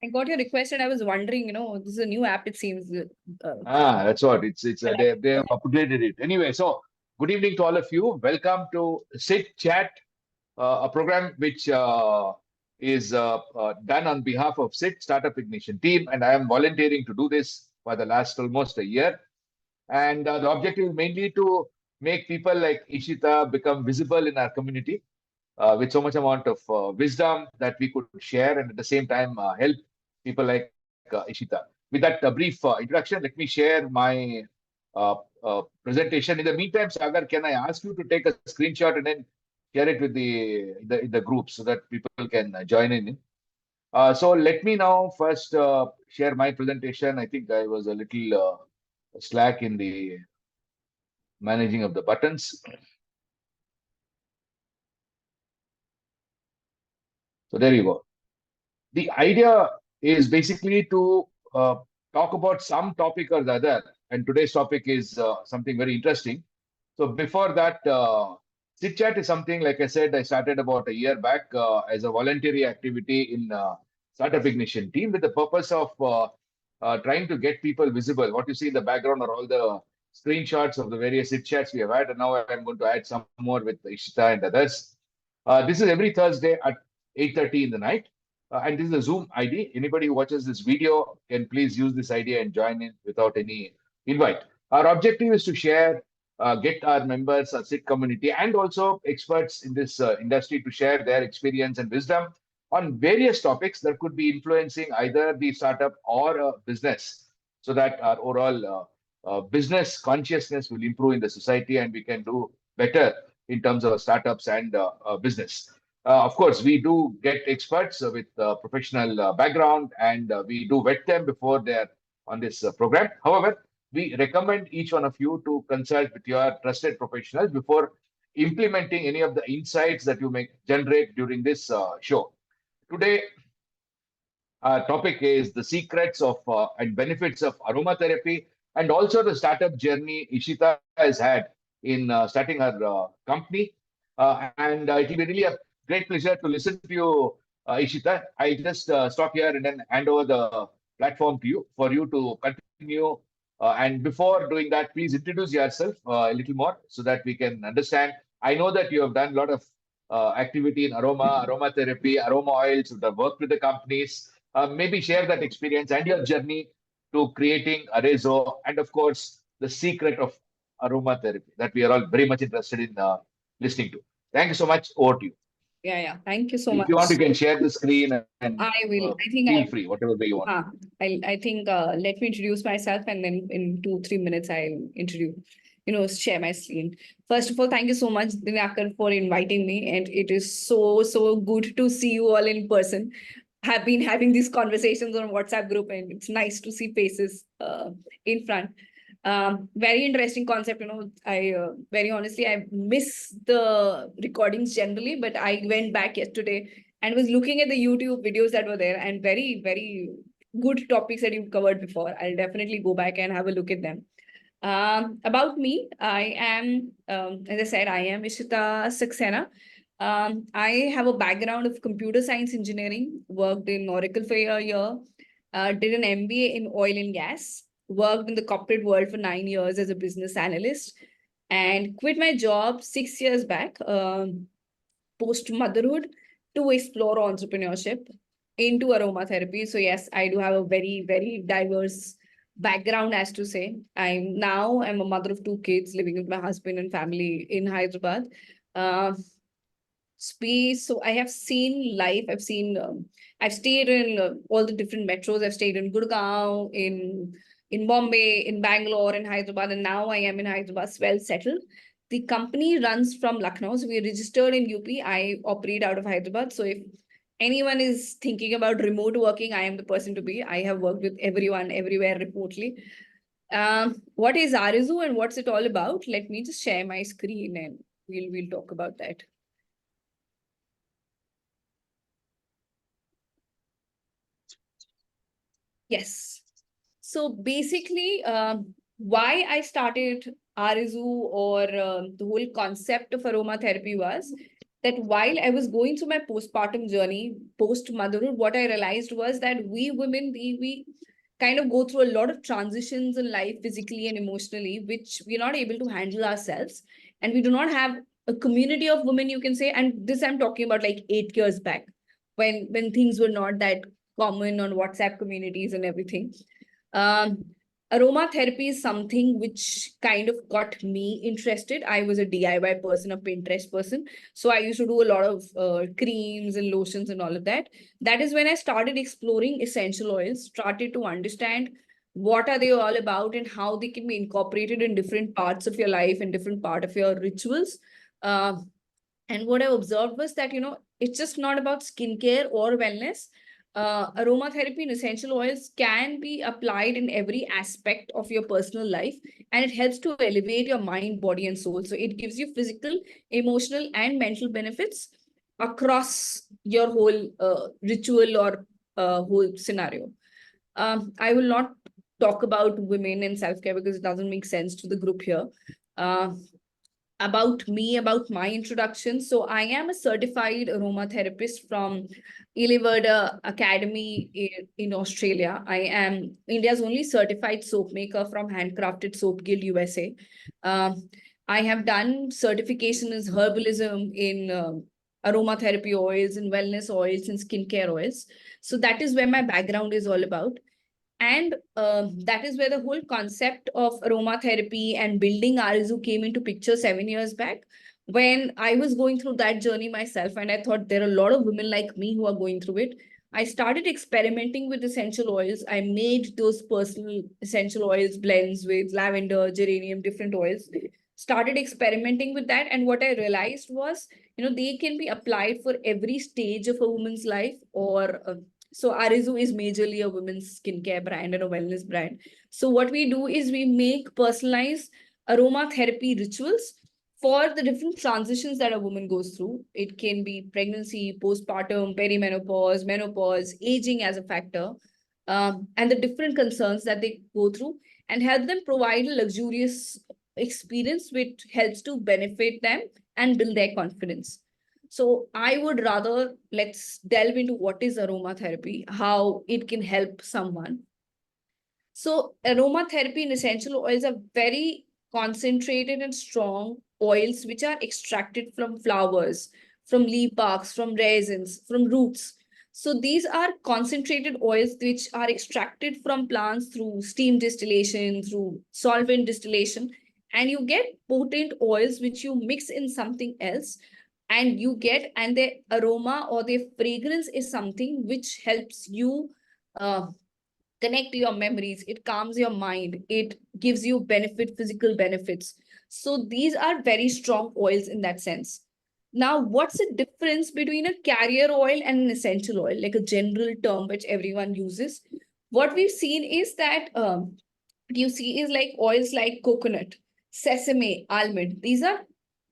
I got your request and I was wondering, this is a new app, it seems. That's what they have upgraded it. Anyway, so good evening to all of you. Welcome to Sit Chat, a program which is done on behalf of SIT Startup Ignition Team, and I am volunteering to do this for the last almost a year. And the objective is mainly to make people like Ishita become visible in our community with so much amount of wisdom that we could share, and at the same time help people like Ishita. With that brief introduction, let me share my presentation. In the meantime, Sagar, can I ask you to take a screenshot and then share it with the group so that people can join in? So let me now first share my presentation. I think I was a little slack in the managing of the buttons. So there you go. The idea is basically to talk about some topic or the other. And today's topic is something very interesting. So before that, Chit Chat is something, like I said, I started about a year back as a voluntary activity in Startup Ignition team with the purpose of trying to get people visible. What you see in the background are all the screenshots of the various Chit Chats we have had. And now I'm going to add some more with Ishita and others. This is every Thursday at 8:30 in the night. And this is a Zoom ID. Anybody who watches this video can please use this ID and join in without any invite. Our objective is to share, get our members, our SIT community, and also experts in this industry to share their experience and wisdom on various topics that could be influencing either the startup or a business, so that our overall business consciousness will improve in the society and we can do better in terms of startups and business. Of course, we do get experts with professional background, and we do vet them before they're on this program. However, we recommend each one of you to consult with your trusted professionals before implementing any of the insights that you may generate during this show. Today, our topic is the secrets of and benefits of aromatherapy, and also the startup journey Ishita has had in starting her company. And it will be really a great pleasure to listen to you, Ishita. I just stop here and then hand over the platform to you for you to continue. And before doing that, please introduce yourself a little more so that we can understand. I know that you have done a lot of activity in aromatherapy, aroma oils, you have worked with the companies. Maybe share that experience and your journey to creating Arezo, and of course, the secret of aromatherapy that we are all very much interested in listening to. Thank you so much. Over to you. Yeah. Thank you so If much. you want, you can share the screen and I will. I think feel free, whatever way you want. I think let me introduce myself, and then in 2-3 minutes I'll share my screen. First of all, thank you so much, Dinakar, for inviting me, and it is so good to see you all in person. Have been having these conversations on WhatsApp group, and it's nice to see faces in front. Very interesting concept. I very honestly, I miss the recordings generally, but I went back yesterday and was looking at the YouTube videos that were there, and very good topics that you've covered before. I'll definitely go back and have a look at them. About me, I am, as I said, I am Ishita Saxena. I have a background of computer science engineering, worked in Oracle for a year, did an MBA in oil and gas, worked in the corporate world for 9 years as a business analyst, and quit my job 6 years back, post motherhood, to explore entrepreneurship into aromatherapy. So yes, I do have a very diverse background, as to say. I'm a mother of 2 kids living with my husband and family in Hyderabad. So I have seen life. I've stayed in all the different metros. I've stayed in Gurgaon, in Bombay, in Bangalore, in Hyderabad, and now I am in Hyderabad, well settled. The company runs from Lucknow, so we are registered in UP. I operate out of Hyderabad. So if anyone is thinking about remote working, I am the person to be. I have worked with everyone, everywhere remotely. What is Arezo and what's it all about? Let me just share my screen and we'll talk about that. Yes. So basically, why I started Arezo or the whole concept of aromatherapy was that while I was going through my postpartum journey, post motherhood, what I realized was that we women, we kind of go through a lot of transitions in life, physically and emotionally, which we're not able to handle ourselves. And we do not have a community of women, you can say. And this I'm talking about like 8 years back, when things were not that common on WhatsApp communities and everything. Um, Aromatherapy is something which kind of got me interested. I was a DIY person, a Pinterest person. So I used to do a lot of creams and lotions and all of that. That is when I started exploring essential oils, started to understand what are they all about and how they can be incorporated in different parts of your life and different part of your rituals. Uh, and what I observed was that, it's just not about skincare or wellness. Aromatherapy and essential oils can be applied in every aspect of your personal life, and it helps to elevate your mind, body, and soul. So it gives you physical, emotional, and mental benefits across your whole ritual or whole scenario. I will not talk about women and self care because it doesn't make sense to the group here. Uh, about me, about my introduction. So I am a certified aromatherapist from Illiverda Academy in Australia. I am India's only certified soap maker from Handcrafted Soap Guild USA. Um, I have done certification as herbalism in aromatherapy oils and wellness oils and skincare oils. So that is where my background is all about. And that is where the whole concept of aromatherapy and building Arizu came into picture 7 years back when I was going through that journey myself. And I thought there are a lot of women like me who are going through it. I started experimenting with essential oils. I made those personal essential oils blends with lavender, geranium, different oils. Started experimenting with that. And what I realized was, they can be applied for every stage of a woman's life or so Arizu is majorly a women's skincare brand and a wellness brand. So what we do is we make personalized aromatherapy rituals for the different transitions that a woman goes through. It can be pregnancy, postpartum, perimenopause, menopause, aging as a factor, and the different concerns that they go through, and help them provide a luxurious experience which helps to benefit them and build their confidence. So I would rather let's delve into what is aromatherapy, how it can help someone. So aromatherapy and essential oils are very concentrated and strong oils which are extracted from flowers, from leaf barks, from resins, from roots. So these are concentrated oils which are extracted from plants through steam distillation, through solvent distillation, and you get potent oils which you mix in something else, and the aroma or the fragrance is something which helps you uh, connect to your memories. It calms your mind. It gives you physical benefits. So these are very strong oils in that sense. Now, what's the difference between a carrier oil and an essential oil, like a general term which everyone uses? What we've seen is that you see is like oils like coconut, sesame, almond. These are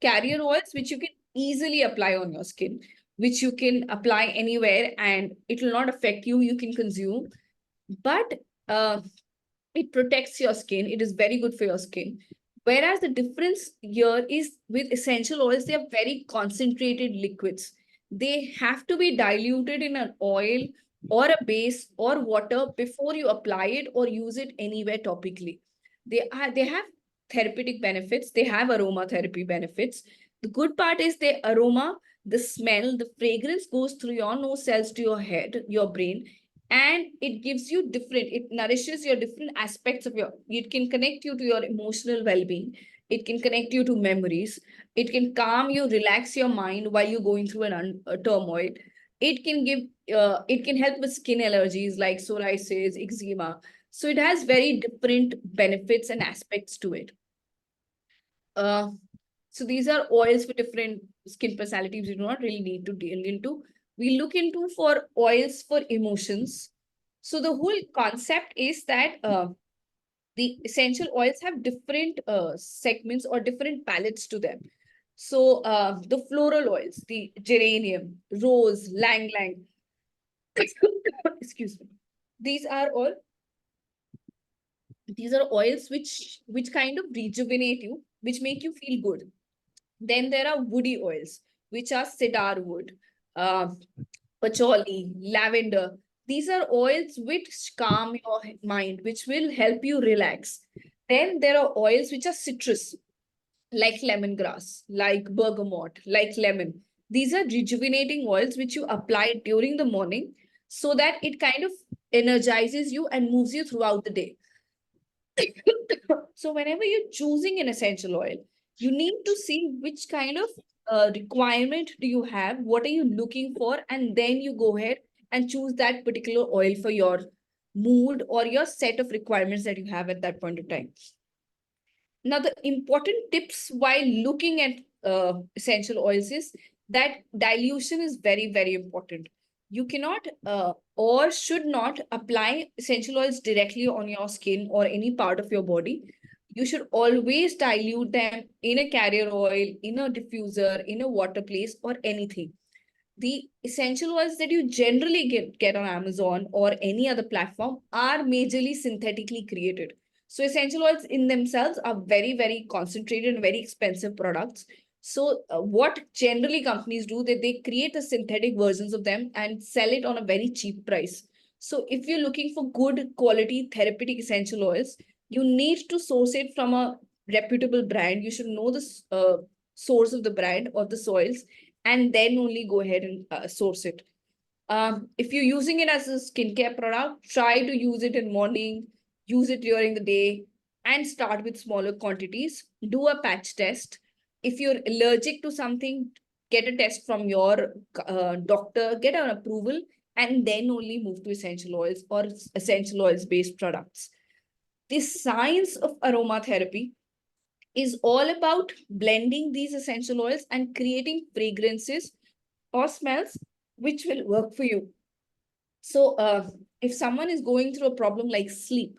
carrier oils which you can easily apply on your skin, which you can apply anywhere and it will not affect you. You can consume, but uh, it protects your skin. It is very good for your skin. Whereas the difference here is with essential oils, they are very concentrated liquids. They have to be diluted in an oil or a base or water before you apply it or use it anywhere topically. They have therapeutic benefits. They have aromatherapy benefits. The good part is the aroma, the smell, the fragrance goes through your nose cells to your head, your brain, and it gives you it nourishes your different aspects of it can connect you to your emotional well-being. It can connect you to memories. It can calm you, relax your mind while you're going through a turmoil. It can help with skin allergies like psoriasis, eczema. So it has very different benefits and aspects to it. uh, so these are oils for different skin personalities. We do not really need to deal into. We look into for oils for emotions. So the whole concept is that the essential oils have different segments or different palettes to them. So the floral oils, the geranium, rose, lang lang, excuse me. These are all these are oils which kind of rejuvenate you, which make you feel good. Then there are woody oils. which are cedar wood, patchouli, lavender. These are oils which calm your mind, which will help you relax. Then there are oils which are citrus, like lemongrass, like bergamot, like lemon. These are rejuvenating oils which you apply during the morning so that it kind of energizes you and moves you throughout the day. So whenever you're choosing an essential oil, you need to see which kind of requirement do you have, what are you looking for, and then you go ahead and choose that particular oil for your mood or your set of requirements that you have at that point of time. Now, the important tips while looking at essential oils is that dilution is very, very important. You cannot or should not apply essential oils directly on your skin or any part of your body. You should always dilute them in a carrier oil, in a diffuser, in a water place, or anything. The essential oils that you generally get on Amazon or any other platform are majorly synthetically created. So essential oils in themselves are very, very concentrated and very expensive products. So what generally companies do, that they create the synthetic versions of them and sell it on a very cheap price. So if you're looking for good quality therapeutic essential oils, you need to source it from a reputable brand. You should know the source of the brand or the soils, and then only go ahead and source it. If you're using it as a skincare product, try to use it in morning, use it during the day, and start with smaller quantities. Do a patch test. If you're allergic to something, get a test from your doctor, get an approval, and then only move to essential oils or essential oils based products. The science of aromatherapy is all about blending these essential oils and creating fragrances or smells which will work for you. So if someone is going through a problem like sleep,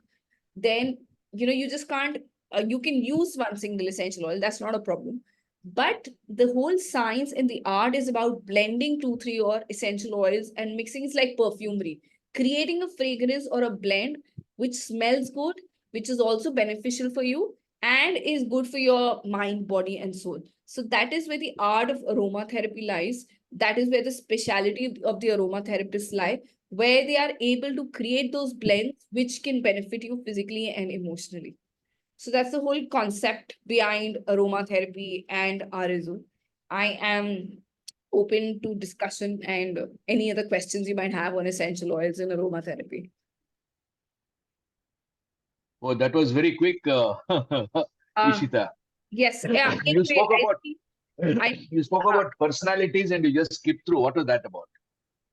then you just can't you can use one single essential oil, that's not a problem. But the whole science and the art is about blending 2 3 or essential oils and mixing. It's like perfumery, creating a fragrance or a blend which smells good, which is also beneficial for you and is good for your mind, body, and soul. So that is where the art of aromatherapy lies. That is where the speciality of the aromatherapists lie, where they are able to create those blends which can benefit you physically and emotionally. So that's the whole concept behind aromatherapy and Arizu. I am open to discussion and any other questions you might have on essential oils and aromatherapy. Oh, that was very quick, Uh, Ishita. yes. Yeah. You Anyway, spoke about I you spoke about personalities and you just skipped through. What was that about?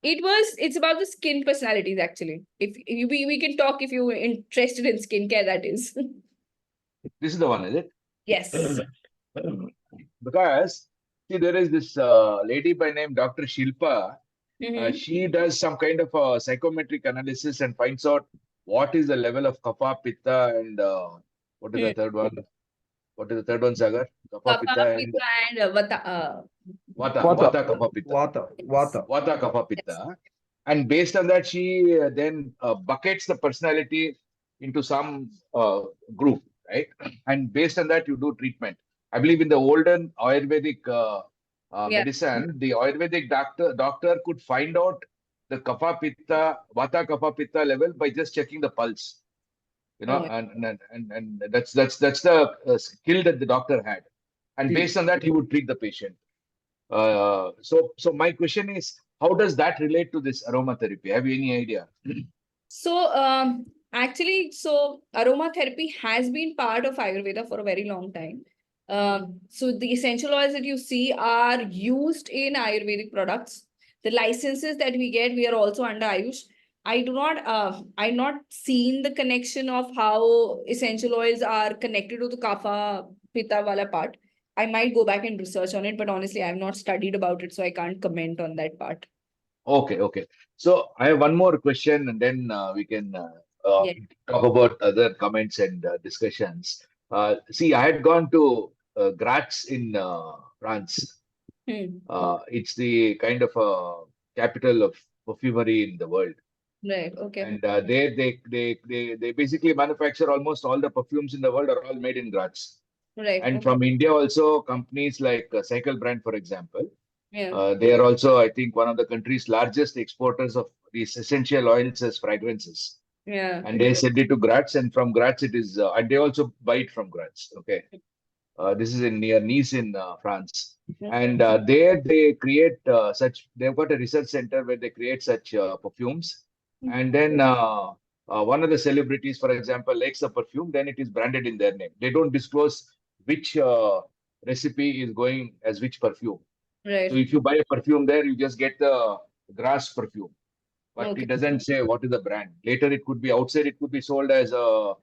it's about the skin personalities actually. If we can talk if you're interested in skincare, that is. This is the one, is it? Yes. Because see, there is this lady by name Dr. Shilpa. Mm-hmm. She does some kind of a psychometric analysis and finds out what is the level of kapha, pitta, and what is the third one? What is the third one, Sagar? Kapha, Kapha, pitta, and Pitta, and Vata. vata. Vata, Vata, kapha, pitta. Vata, Yes. Vata. Vata, kapha, Yes. pitta. And based on that, she then buckets the personality into some group, right? And based on that, you do treatment. I believe in the olden Ayurvedic Yeah. medicine, the Ayurvedic doctor could find out the kapha pitta, vata kapha pitta level by just checking the pulse. Oh, And that's the skill that the doctor had. And See, based on that, he would treat the patient. So my question is, how does that relate to this aromatherapy? Have you any idea? so actually, so aromatherapy has been part of Ayurveda for a very long time. So the essential oils that you see are used in Ayurvedic products. The licenses that we get, we are also under Ayush. I'm not seen the connection of how essential oils are connected to the kapha pitta wala part. I might go back and research on it, but honestly, I've not studied about it, so I can't comment on that part. Okay. So I have one more question, and then we can Yeah. talk about other comments and discussions. See, I had gone to Graz in France. Hmm. It's the kind of capital of perfumery in the world. Right. Okay. And they basically manufacture almost all the perfumes in the world are all made in Graz. Right. And Okay. from India also, companies like Cycle Brand, for example, Yeah. They are also, I think, one of the country's largest exporters of these essential oils as fragrances. Yeah. And they send it to Graz, and from Graz it is, and they also buy it from Graz. Okay. This is in near Nice in France. And there they create they've got a research center where they create such perfumes. And then one of the celebrities, for example, likes a perfume, then it is branded in their name. They don't disclose which recipe is going as which perfume. So Right. if you buy a perfume there, you just get the grass perfume, but Okay. it doesn't say what is the brand. Later, it could be outside. It could be sold as a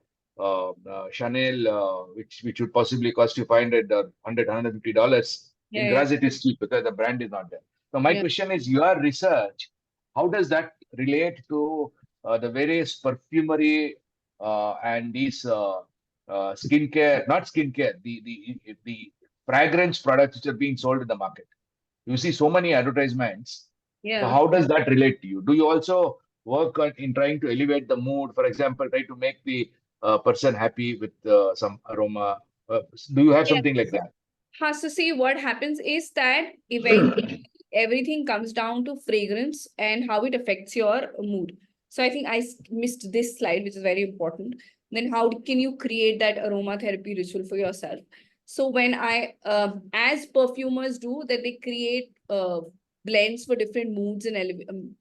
Chanel, which would possibly cost you $500, $150. In Yeah. Graz, it is cheap because the brand is not there. So my Yeah. question is, your research, how does that relate to the various perfumery and these skincare, not skincare, the fragrance products which are being sold in the market? You see so many advertisements. So Yeah. how does that relate to you? Do you also work on in trying to elevate the mood? For example, try to make the person happy with some aroma. Do you have Yeah. something like that? So see, what happens is that eventually everything comes down to fragrance and how it affects your mood. So I think missed this slide, which is very important. Then how can you create that aromatherapy ritual for yourself? So when as perfumers do, that they create blends for different moods and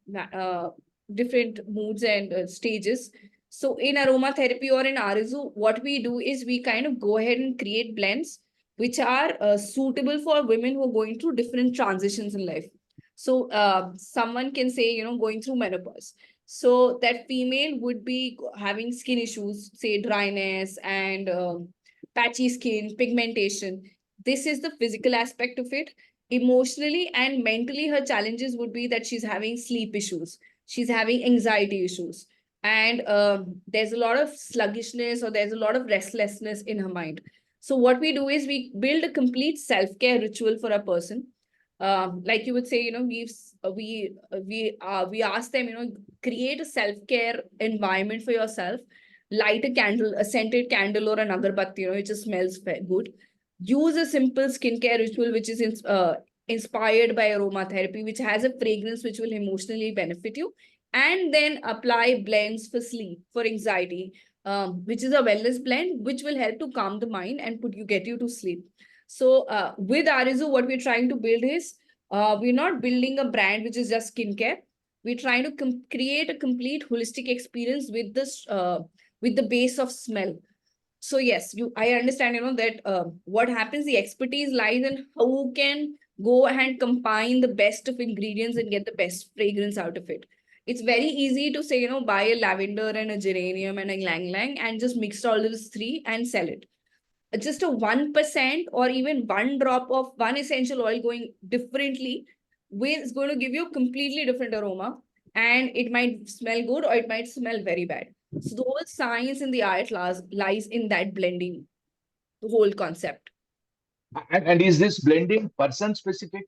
different moods and stages. So in aromatherapy or in Arizu, what we do is we kind of go ahead and create blends which are suitable for women who are going through different transitions in life. So someone can say, going through menopause. So that female would be having skin issues, say dryness and patchy skin, pigmentation. This is the physical aspect of it. Emotionally and mentally, her challenges would be that she's having sleep issues, she's having anxiety issues, and there's a lot of sluggishness or there's a lot of restlessness in her mind. So what we do is we build a complete self-care ritual for a person. Like you would say, we ask them, create a self-care environment for yourself. Light a candle, a scented candle or an agarbatti, it just smells good. Use a simple skincare ritual which is inspired by aromatherapy, which has a fragrance which will emotionally benefit you, and then apply blends for sleep, for anxiety, which is a wellness blend, which will help to calm the mind and get you to sleep. So with Arizu, what we're trying to build is we're not building a brand which is just skincare. We're trying to create a complete holistic experience with this with the base of smell. So yes, I understand, that what happens, the expertise lies in how can go and combine the best of ingredients and get the best fragrance out of it. It's very easy to say, buy a lavender and a geranium and a ylang ylang and just mix all those three and sell it. Just a 1% or even one drop of one essential oil going differently is going to give you a completely different aroma, and it might smell good or it might smell very bad. So the whole science and the art lies in that blending, the whole concept. And is this blending person specific,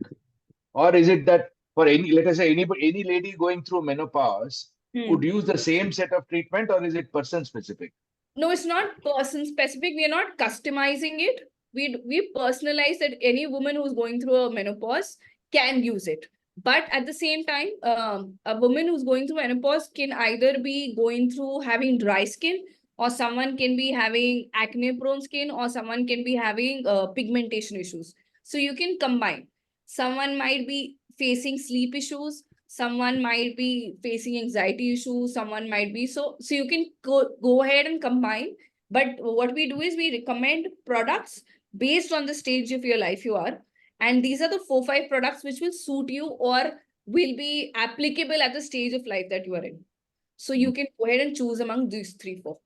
or is it that for any, let us say, any lady going through menopause could use the same set of treatment, or is it person specific? No, it's not person specific. We are not customizing it. We personalize that any woman who's going through a menopause can use it. But at the same time, a woman who's going through menopause can either be going through having dry skin, or someone can be having acne prone skin, or someone can be having pigmentation issues. So you can combine. Someone might be facing sleep issues, someone might be facing anxiety issues, someone might be so you can go ahead and combine. But what we do is we recommend products based on the stage of your life you are, and these are the 4 5 products which will suit you or will be applicable at the stage of life that you are in. So you can go ahead and choose among these 3 4.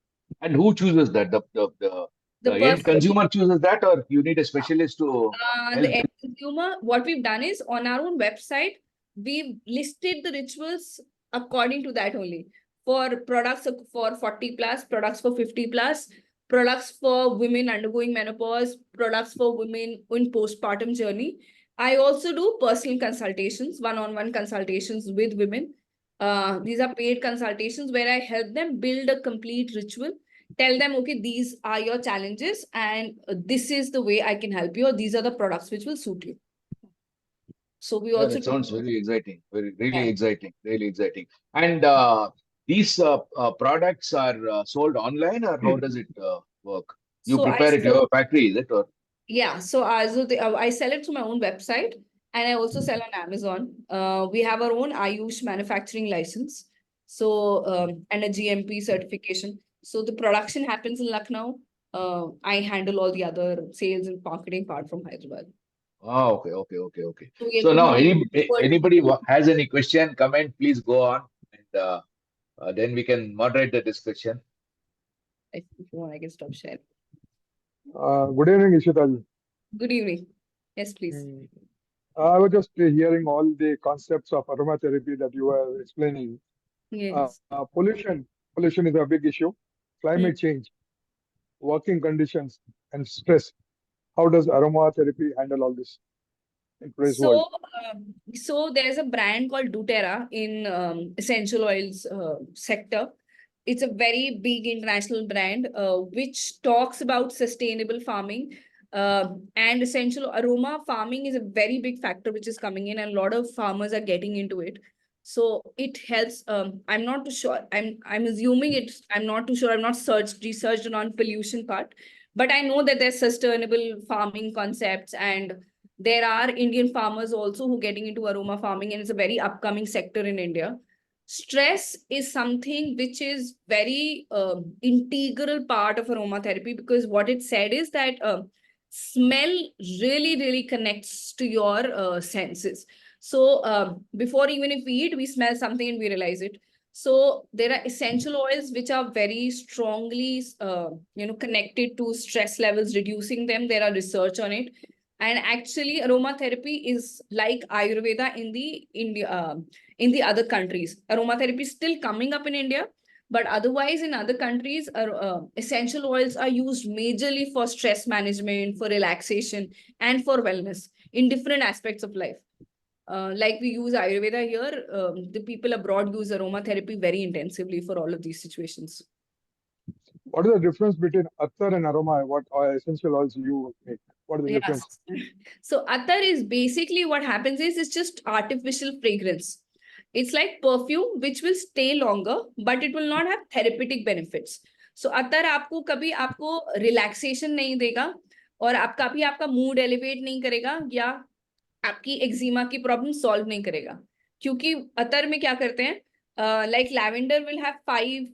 And who chooses that? The The end person, consumer chooses that, or you need a specialist to the help? end consumer, what we've done is on our own website, we've listed the rituals according to that only. For products for 40 plus, products for 50 plus, products for women undergoing menopause, products for women in postpartum journey. I also do personal consultations, one-on-one consultations with women. These are paid consultations where I help them build a complete ritual, tell them, okay, these are your challenges and this is the way I can help you, or these are the products which will suit you. So we Yeah, also that sounds very exciting. yeah. Really exciting. Really exciting. And these products are sold online, or how does it work? You So I prepare it sell, your factory, is it? Or yeah. I sell it through my own website, and I also sell on Amazon. We have our own Ayush manufacturing license, so and a GMP certification. So the production happens in Lucknow. I handle all the other sales and marketing part from Hyderabad. okay. So So now, we anybody has any question, comment, please go on, and then we can moderate the discussion. if you want, I can stop sharing. Good evening, Ishita. Good evening. Yes, please. I was just hearing all the concepts of aromatherapy that you were explaining. Yes. Pollution is a big issue. Hmm. Climate change, working conditions, and stress. How does aromatherapy handle all this in today's world? So there's a brand called doTerra in essential oils sector. It's a very big international brand which talks about sustainable farming and essential aroma farming is a very big factor which is coming in, and a lot of farmers are getting into it. So it helps. I'm not too sure. I'm assuming it's. I'm not too sure. I'm not researched on pollution part, but I know that there's sustainable farming concepts, and there are Indian farmers also who are getting into aroma farming, and it's a very upcoming sector in India. Stress is something which is very integral part of aromatherapy, because what it said is that smell really connects to your senses. So before even if we eat, we smell something and we realize it. So there are essential oils which are very strongly connected to stress levels, reducing them. There are research on it. And actually, aromatherapy is like Ayurveda in the in the other countries. Aromatherapy is still coming up in India, but otherwise in other countries, essential oils are used majorly for stress management, for relaxation, and for wellness in different aspects of life. Like we use Ayurveda here, the people abroad use aromatherapy very intensively for all of these situations. What is the difference between attar and aroma? What essential oils you make? What is the difference? Yes. So attar is basically what happens is it's just artificial fragrance. It's like perfume which will stay longer, but it will not have therapeutic benefits. So attar आपको कभी आपको relaxation नहीं देगा, और आपका भी आपका mood elevate नहीं करेगा, या आपकी एक्जिमा की प्रॉब्लम सॉल्व नहीं करेगा. क्योंकि अतर में क्या करते हैं, like lavender will have 5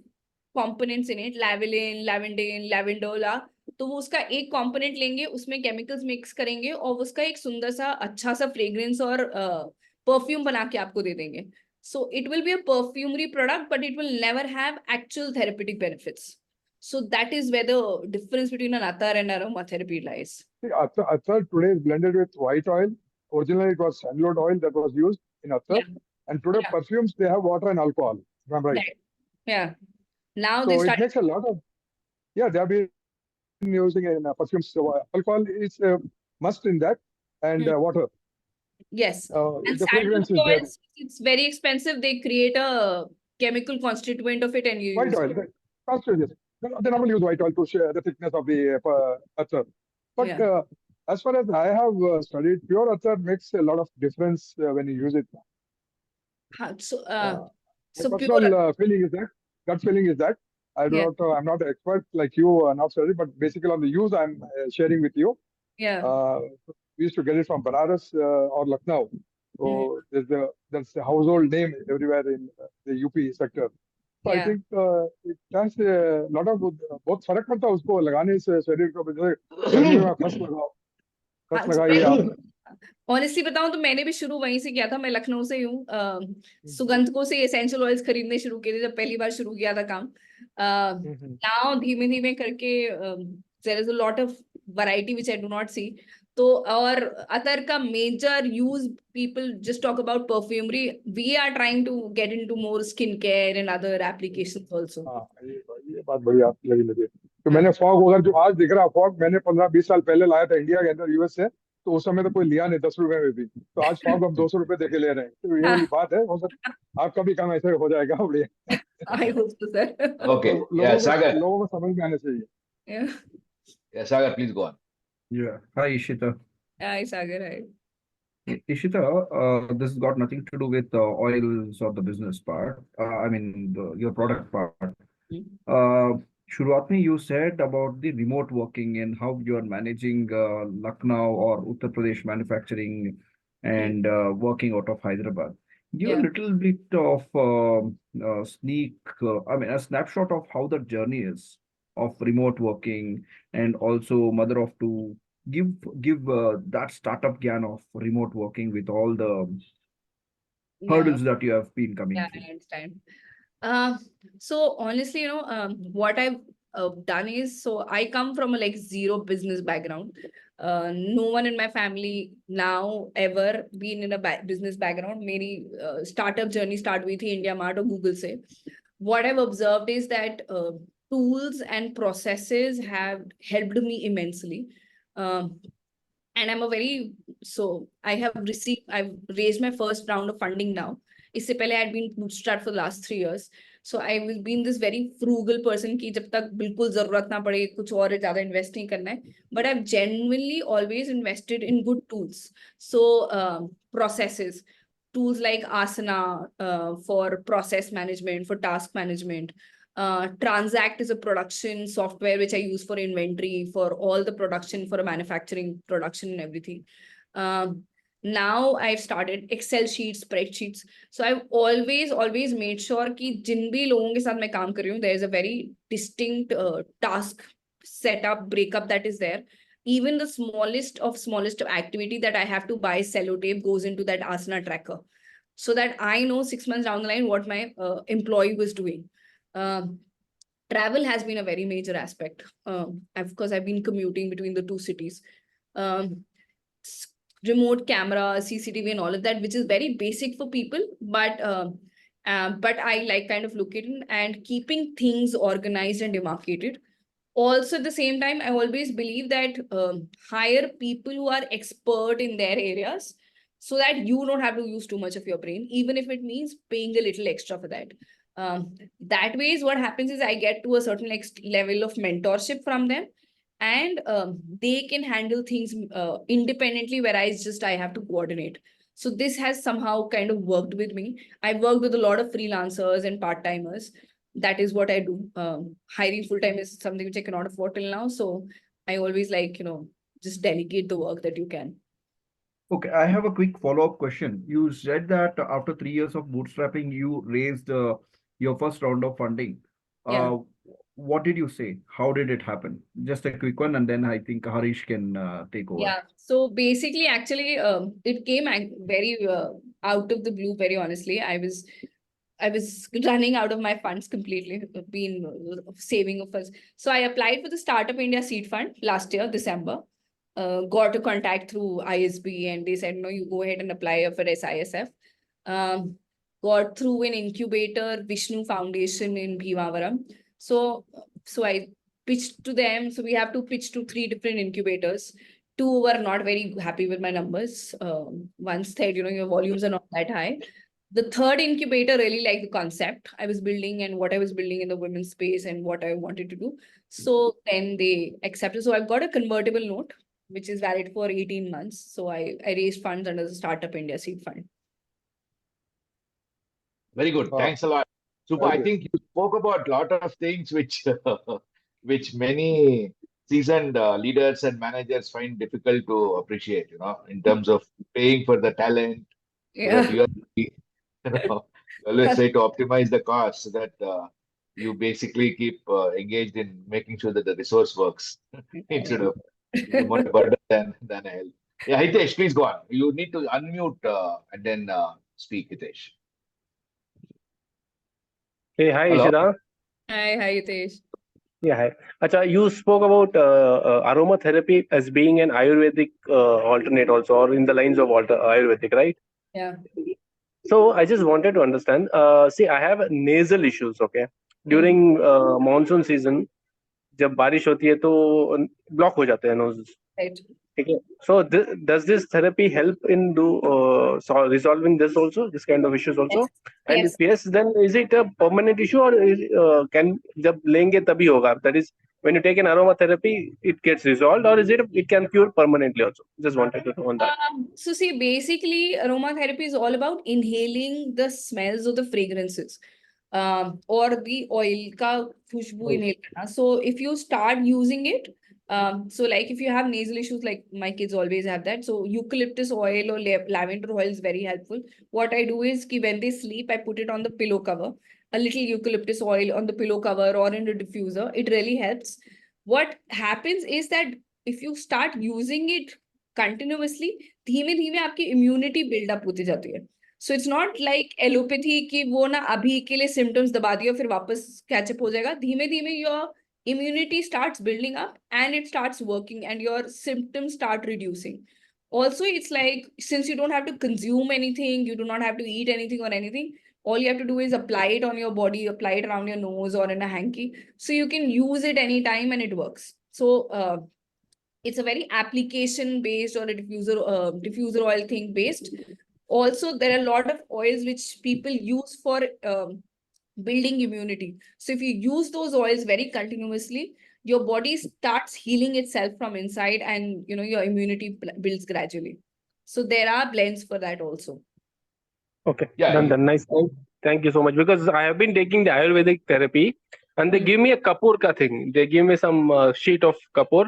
components in it, lavelin, lavandin, lavandula. तो वो उसका एक कंपोनेंट लेंगे, उसमें केमिकल्स मिक्स करेंगे और उसका एक सुंदर सा अच्छा सा फ्रेग्रेंस और परफ्यूम बना के आपको दे देंगे. So it will be a perfumery product, but it will never have actual therapeutic benefits. So that is where the difference between an attar and aromatherapy lies. See, attar today is blended with white oil. Originally, it was sandalwood oil that was used in attar. Yeah. And today, Yeah. perfumes, they have water and alcohol. If I'm right. Yeah. Now So they it started. makes a lot of, yeah, they have been using in perfumes. So alcohol is a must in that, and water. Yes. And The fragrance is sandalwood there. oils, it's very expensive. They create a chemical constituent of it and you White use oil. it. Yes. They normally use white oil to share the thickness of the attar. But Yeah. as far as I have studied, pure attar makes a lot of difference when you use it. So, My so personal pure. feeling is that, gut feeling is that, I do Yeah. not, I'm not an expert like you, not studied, but basically on the use I'm sharing with you. Yeah. We used to get it from Banaras or Lucknow. So that's the household name everywhere in the UP sector. So I Yeah. think it has a lot of बहुत फर्क पड़ता है उसको लगाने से शरीर को जैसे गर्मी में खस लगाओ खस लगाइए आप. ऑनेस्टली बताऊं तो मैंने भी शुरू वहीं से किया था. मैं लखनऊ से हूँ. सुगंधकों से एसेंशियल ऑयल्स खरीदने शुरू किए थे जब पहली बार शुरू किया था काम. नाउ धीमे धीमे करके there is a lot of variety which I do not see. तो और अतर का major use, people just talk about perfumery. We are trying to get into more skin care and other applications also. हाँ ये बात बढ़िया लगी. तो मैंने फॉग अगर जो आज दिख रहा फॉग मैंने 15-20 साल पहले लाया था इंडिया के अंदर यूएस से. तो उस समय तो कोई लिया नहीं 10 रुपए में भी. तो आज फॉग हम 200 रुपए देके ले रहे हैं. तो ये वाली बात है. हो सकता आपका भी काम ऐसे हो जाएगा. बढ़िया. I hope so sir. Okay. Yeah, Sagar. लोगों को समझ में आने चाहिए. Yeah, Sagar, please go on. Yeah. Hi, Ishita. Hi Sagar. Hi. Ishita, this has got nothing to do with oils or the business part. I mean, your product part. Uh, शुरुआत में you said about the remote working and how you are managing Lucknow or Uttar Pradesh manufacturing and working out of Hyderabad. Give a Yeah. little bit of I mean, a snapshot of how the journey is of remote working and also mother of two. Give that startup gyan of remote working with all the Yeah. hurdles that you have been coming Yeah, through. I understand. Uh, so honestly, what I've done is, so I come from a like zero business background. No one in my family now ever been in a business background. Many startup journey start with India Mart or Google say. What I've observed is that tools and processes have helped me immensely. Um, and I'm a very I've raised my first round of funding now. इससे पहले I had been bootstrapped for the last 3 years. So I was been this very frugal person कि जब तक बिल्कुल जरूरत ना पड़े कुछ और ज्यादा invest नहीं करना है. But I've genuinely always invested in good tools. So processes, tools like Asana for process management, for task management. Transact is a production software which I use for inventory, for all the production, for a manufacturing production and everything. Now I've started Excel sheets, spreadsheets. So I've always made sure कि जिन भी लोगों के साथ मैं काम कर रही हूँ, there is a very distinct task setup, breakup that is there. Even the smallest activity that I have to buy sellotape goes into that Asana tracker, so that I know 6 months down the line what my employee was doing. Travel has been a very major aspect. Of course, I've been commuting between the two cities. Remote camera, CCTV, and all of that, which is very basic for people, but I like kind of looking and keeping things organized and demarcated. Also, at the same time, I always believe that hire people who are expert in their areas, so that you don't have to use too much of your brain, even if it means paying a little extra for that. That way is what happens is I get to a certain level of mentorship from them, and they can handle things independently, whereas just I have to coordinate. So this has somehow kind of worked with me. I've worked with a lot of freelancers and part-timers. That is what I do. Hiring full-time is something which I cannot afford till now. So I always like, just delegate the work that you can. Okay, I have a quick follow-up question. You said that after 3 years of bootstrapping, you raised your first round of funding. Yeah. What did you say? How did it happen? Just a quick one, and then I think Harish can take over. Yeah. So basically, actually, it came very out of the blue, very honestly. I was running out of my funds completely, been saving of us. So I applied for the Startup India Seed Fund last year, December. Got a contact through ISB, and they said, no, you go ahead and apply for SISF. Got through an incubator, Vishnu Foundation in Bhimavaram. So I pitched to them. So we have to pitch to 3 different incubators. 2 were not very happy with my numbers. One said, your volumes are not that high. The 3rd incubator really liked the concept I was building and what I was building in the women's space and what I wanted to do. So then they accepted. So I've got a convertible note, which is valid for 18 months. So I raised funds under the Startup India Seed Fund. Very good. Thanks a lot. Super. Very I think you spoke about a lot of things which which many seasoned leaders and managers find difficult to appreciate, in terms of paying for the talent, so that you always try to optimize the cost so that you basically keep engaged in making sure that the resource works instead of being more a burden than a help. Yeah, Hitesh, please go on. You need to unmute and then speak, Hitesh. Hey, hi, Hello. Ishita. Hi, Hitesh. Yeah, hi. Acha, you spoke about aromatherapy as being an Ayurvedic alternate also, or in the lines of Ayurvedic, right? Yeah. So I just wanted to understand. See, I have nasal issues, okay? During monsoon season, जब बारिश होती है तो block हो जाते हैं noses. Right. ठीक है. So does this therapy help in resolving this also, this kind of issues also? Yes. And Yes. if yes, then is it a permanent issue or can जब लेंगे तभी होगा? That is, when you take an aromatherapy, it gets resolved, or is it can cure permanently also? Just wanted to know on that. So see, basically, aromatherapy is all about inhaling the smells of the fragrances, or the oil ka khushbu inhale karna. So if you start using it, so like if you have nasal issues, like my kids always have that. So eucalyptus oil or lavender oil is very helpful. What I do is ki when they sleep, I put it on the pillow cover, a little eucalyptus oil on the pillow cover or in the diffuser. It really helps. What happens is that if you start using it continuously, धीमे धीमे आपकी immunity buildup होती जाती है. So it's not like allopathy कि वो ना अभी के लिए सिम्टम्स दबा दिया फिर वापस कैचअप हो जाएगा. धीमे धीमे your immunity starts building up and it starts working and your symptoms start reducing. Also, it's like since you don't have to consume anything, you do not have to eat anything or anything, all you have to do is apply it on your body, apply it around your nose or in a hanky, so you can use it anytime and it works. So it's a very application based or a diffuser oil thing based. Also, there are a lot of oils which people use for building immunity. So if you use those oils very continuously, your body starts healing itself from inside and your immunity builds gradually. So there are blends for that also. Okay, Yeah, done. Nice. Thank you so much, because I have been taking the Ayurvedic therapy, and they give me a kapoor ka thing. They give me some sheet of kapoor,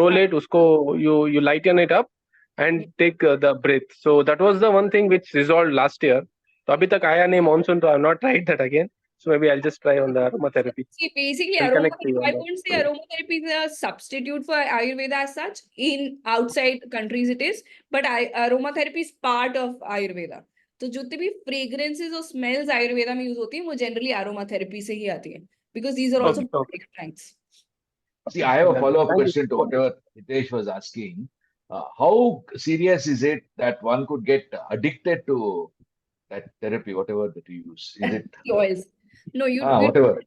roll it, usko you lighten it up, and take the breath. So that was the one thing which resolved last year. So abhi tak aaya nahi monsoon, so I have not tried that again. So maybe I'll just try on the aromatherapy. See, basically, I'll connect to you I on won't say that. aromatherapy is a substitute for Ayurveda as such. In outside countries, it is, but aromatherapy is part of Ayurveda. तो जितने भी fragrances और smells Ayurveda में use होती है वो generally aromatherapy से ही आती है, because these are also Okay, okay. strengths. see, I have a follow-up Thank you question to so much. whatever Hitesh was asking. How serious is it that one could get addicted to that therapy, whatever that you use? Is it The oils. No, you whatever?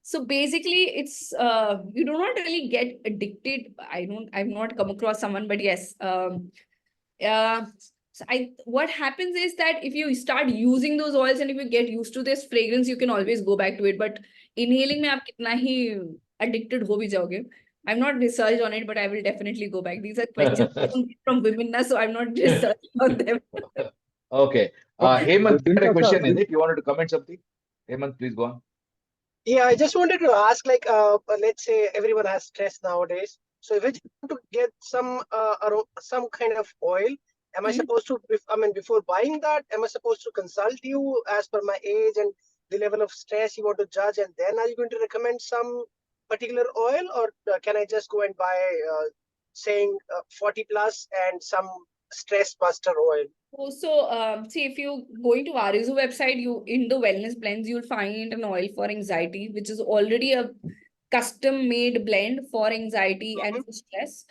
so basically it's you do not really get addicted. I've not come across someone, but yes. So what happens is that if you start using those oils and if you get used to this fragrance, you can always go back to it. But inhaling में आप कितना ही addicted हो भी जाओगे. I've not researched on it, but I will definitely go back. These are questions from women now, so I'm not researching on them. Okay. Hemant, you had a Dinakar question, sir, is it? You wanted to comment something? Hemant, please go on. Yeah, I just wanted to ask, like, let's say everyone has stress nowadays. So if I just want to get some kind of oil, am I supposed to, before buying that, am I supposed to consult you as per my age and the level of stress you want to judge, and then are you going to recommend some particular oil, or can I just go and buy, saying 40 plus and some stress buster oil? So, see, if you going to Arizu website, you in the wellness blends, you'll find an oil for anxiety, which is already a custom-made blend for anxiety and for stress.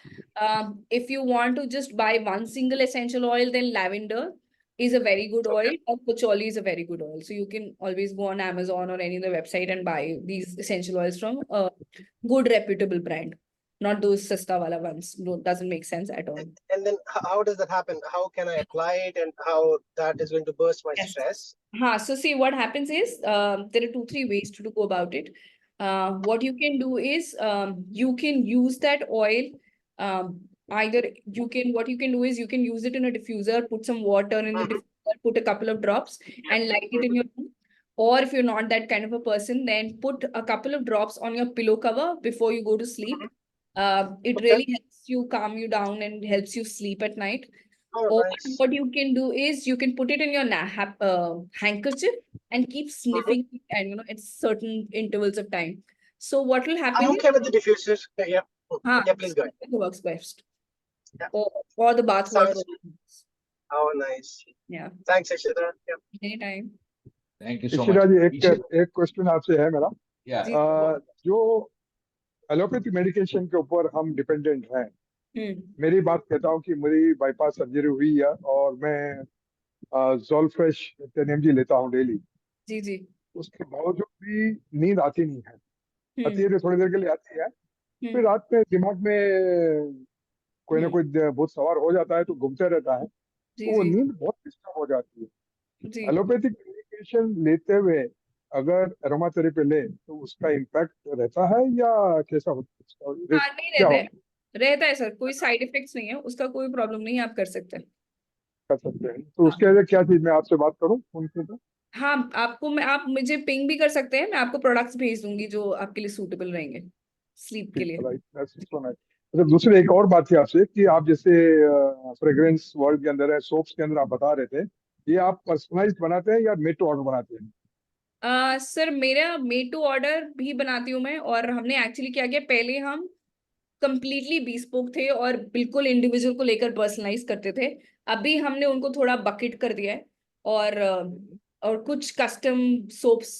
If you want to just buy one single essential oil, then lavender is a very good oil, or patchouli is a very good oil. So you can always go on Amazon or any other website and buy these essential oils from a good reputable brand, not those sasta wala ones. No, doesn't make sense at all. And then how does that happen? How can I apply it, and how that is going to burst my Yes. stress? So see, what happens is there are 2-3 ways to go about it. What you can do is you can use that oil. What you can do is you can use it in a diffuser, put some water in the diffuser, put a couple of drops and light it in your room. Or if you're not that kind of a person, then put a couple of drops on your pillow cover before you go to sleep. It really helps you calm you down and helps you sleep at night. Oh, Or nice. what you can do is you can put it in your handkerchief and keep sniffing it, and at certain intervals of time. So what will happen I'm is, okay with the diffusers. Yeah. Yeah, please go ahead. it works best. Yeah. Or the bath water. Sounds. Oh, nice. Yeah, Thanks, Ashita. Yeah. anytime. Thank you so इशिरा much. जी एक question आपसे है मेरा। Yeah. जो allopathy medication के ऊपर हम dependent हैं, मेरी बात कहता हूँ कि मेरी बाईपास सर्जरी हुई है और मैं ज़ोलफ्रेश 10 mg लेता हूँ डेली। जी जी। उसके बावजूद भी नींद आती नहीं है, आती है तो थोड़ी देर के लिए आती है, फिर रात में दिमाग में कोई ना कोई भूत सवार हो जाता है तो घूमते रहता है, तो वो नींद बहुत डिस्टर्ब हो जाती है। जी एलोपैथिक मेडिकेशन लेते हुए अगर एरोमा थेरेपी ले तो उसका इम्पैक्ट रहता है या कैसा होता है, उसका रिस्क हाँ, नहीं क्या रहता है। रहता है सर, कोई साइड इफेक्ट्स नहीं है, उसका कोई प्रॉब्लम नहीं है, आप कर सकते हैं। कर सकते हैं? तो हाँ। उसके लिए क्या चीज मैं आपसे बात करूं उनसे? तो हाँ, आप मुझे पिंग भी कर सकते हैं, मैं आपको प्रोडक्ट्स भेज दूंगी जो आपके लिए सूटेबल रहेंगे स्लीप के ठीक लिए। है, राइट, दैट्स सो नाइस। अच्छा, दूसरी एक और बात थी आपसे कि आप जैसे फ्रेग्रेंस वर्ल्ड के अंदर है, सोप्स के अंदर आप बता रहे थे, ये आप पर्सनलाइज्ड बनाते हैं या मेड टू ऑर्डर बनाते हैं? सर मेरा मेड टू ऑर्डर भी बनाती हूँ मैं, और हमने एक्चुअली क्या किया, पहले हम कंप्लीटली bespoke थे और बिल्कुल इंडिविजुअल को लेकर पर्सनलाइज करते थे। अभी हमने उनको थोड़ा बकेट कर दिया है, और कुछ कस्टम सोप्स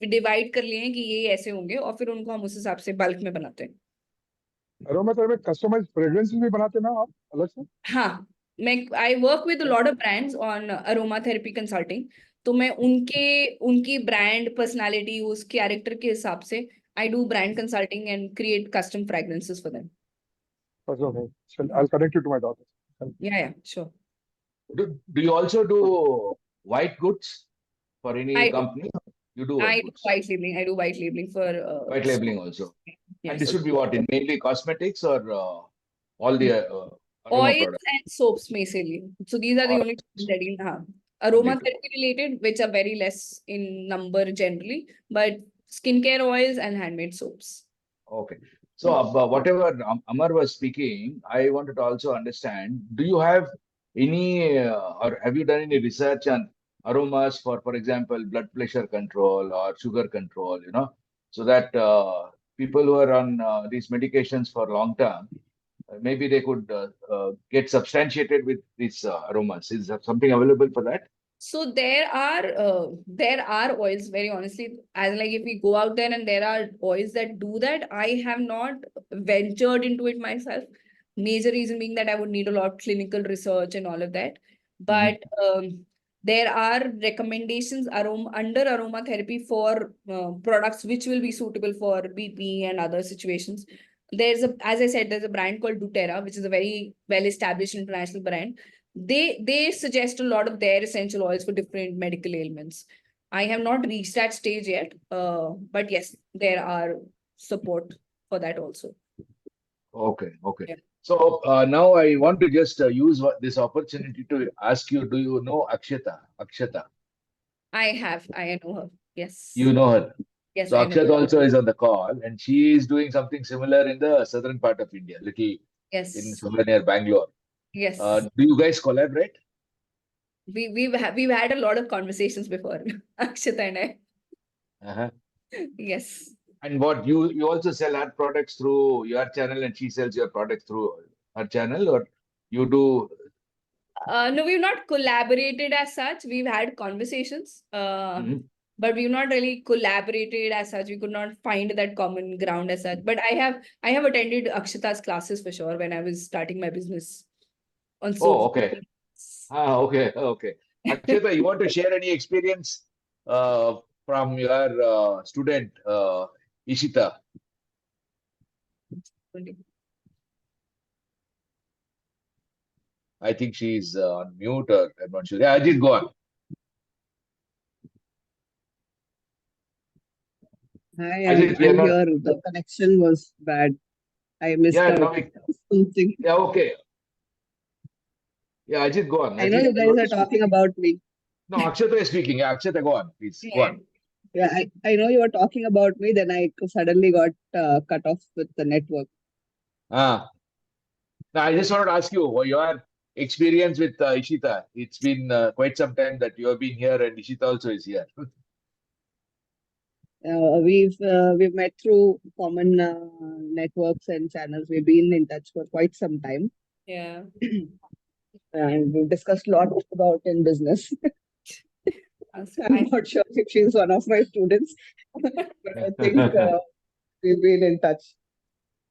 डिवाइड कर लिए हैं कि ये ऐसे होंगे, और फिर उनको हम उस हिसाब से बल्क में बनाते हैं। अरोमा थेरेपी कस्टमाइज फ्रेग्रेंसेस भी बनाते हैं ना आप अलग से? हाँ, मैं I work with lot of brands on aroma therapy consulting. तो मैं उनकी ब्रांड पर्सनालिटी, उस कैरेक्टर के हिसाब से I do brand consulting and create custom fragrances for them. Okay, so I'll connect you to my daughter. या sure. Do you also do white goods for any I do company? You do white I do goods, white labeling. I do white labeling for white labeling also. And yes, this would be what, in mainly cosmetics or all the aroma oils products? and soaps basically. So these are the Or only two that you have. only two. Aromatherapy related, which are very less in number generally, but skincare oils and handmade soaps. Okay. So whatever Amar was speaking, I wanted to also understand, do you have any or have you done any research on aromas for example, blood pressure control or sugar control, so that people who are on these medications for long term, maybe they could get substantiated with these aromas. Is there something available for that? So there are oils, very honestly, as like if we go out there and there are oils that do that, I have not ventured into it myself. Major reason being that I would need a lot of clinical research and all of that. But there are recommendations under aromatherapy for products which will be suitable for BP and other situations. As I said, there's a brand called doTERRA, which is a very well-established international brand. They suggest a lot of their essential oils for different medical ailments. I have not reached that stage yet, but yes, there are support for that also. Okay, okay. Yeah. So now I want to just use this opportunity to ask you, do you know Akshata? Akshata, I know her. you Yes. know her. Yes, So I know. Akshat also is on the call and she is doing something similar in the southern part of India, little in Yes. somewhere near Bangalore. Yes. Do you guys collaborate? We've had a lot of conversations before, Akshita and I. Uh-huh. Yes. And what you also sell her products through your channel and she sells your products through her channel, or you do? No, we've not collaborated as such. We've had conversations, Mhm. but we've not really collaborated as such. We could not find that common ground as such. But I have attended Akshita's classes for sure when I was starting my business on Oh, soaps. okay. Okay, okay. Akshata, you want to share any experience from your student Ishita? I think she's on mute or I'm not sure. Yeah, Ajit, go on. Hi, Ajit, we are I'm not. here. The connection was bad. I missed Yeah, out no, something. yeah, okay. Yeah, Ajit, go on. I know Ajit, you you want guys to are speak? talking about me. No, Akshata is speaking. Yeah, Akshata, go on, please. Go Yeah. on. Yeah, I know you were talking about me. Then I suddenly got cut off with the network. Ah, now I just wanted to ask you your experience with Ishita. It's been quite some time that you have been here, and Ishita also is here. We've met through common networks and channels. We've been in touch for quite some time, Yeah. and we've discussed a lot about in business. I'm I, not sure if she's one of my students, but I think we've been in touch.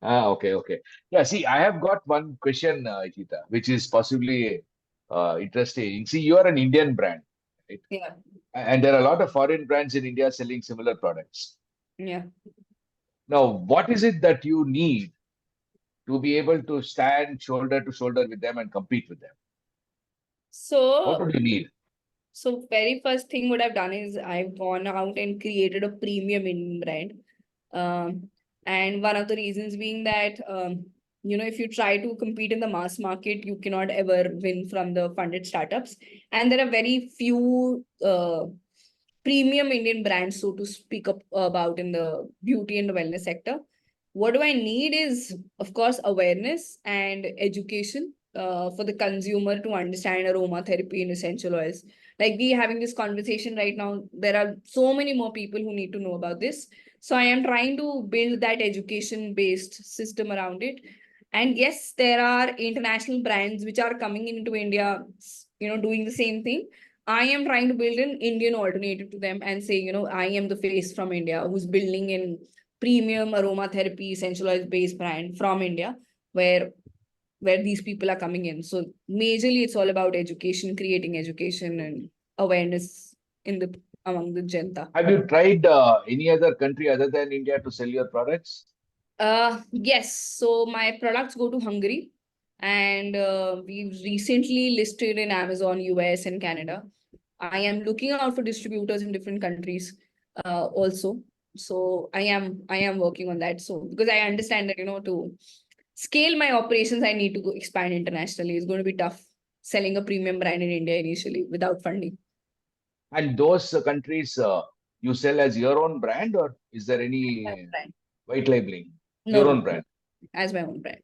Okay, okay. Yeah, see, I have got one question, Ishita, which is possibly interesting. See, you are an Indian brand, right? yeah. And there are a lot of foreign brands in India selling similar products. Yeah. Now, what is it that you need to be able to stand shoulder to shoulder with them and compete with them? What So would you need? So very first thing what I've done is I've gone out and created a premium Indian brand. And one of the reasons being that, if you try to compete in the mass market, you cannot ever win from the funded startups. And there are very few premium Indian brands, so to speak up about in the beauty and the wellness sector. What do I need is, of course, awareness and education for the consumer to understand aromatherapy and essential oils. Like we having this conversation right now, there are so many more people who need to know about this. So I am trying to build that education-based system around it. And yes, there are international brands which are coming into India, doing the same thing. I am trying to build an Indian alternative to them and say, I am the face from India who's building in premium aromatherapy essential oil based brand from India, where these people are coming in. So majorly it's all about education, creating education and awareness in the among the Janta. Have you tried any other country other than India to sell your products? Yes. So my products go to Hungary, and we've recently listed in Amazon, US and Canada. I am looking out for distributors in different countries also. So I am working on that. So because I understand that, to scale my operations, I need to go expand internationally. It's going to be tough selling a premium brand in India initially without funding. And those countries you sell as your own brand, or is there any Brand. white labeling? No, Your no, own brand. as my own brand.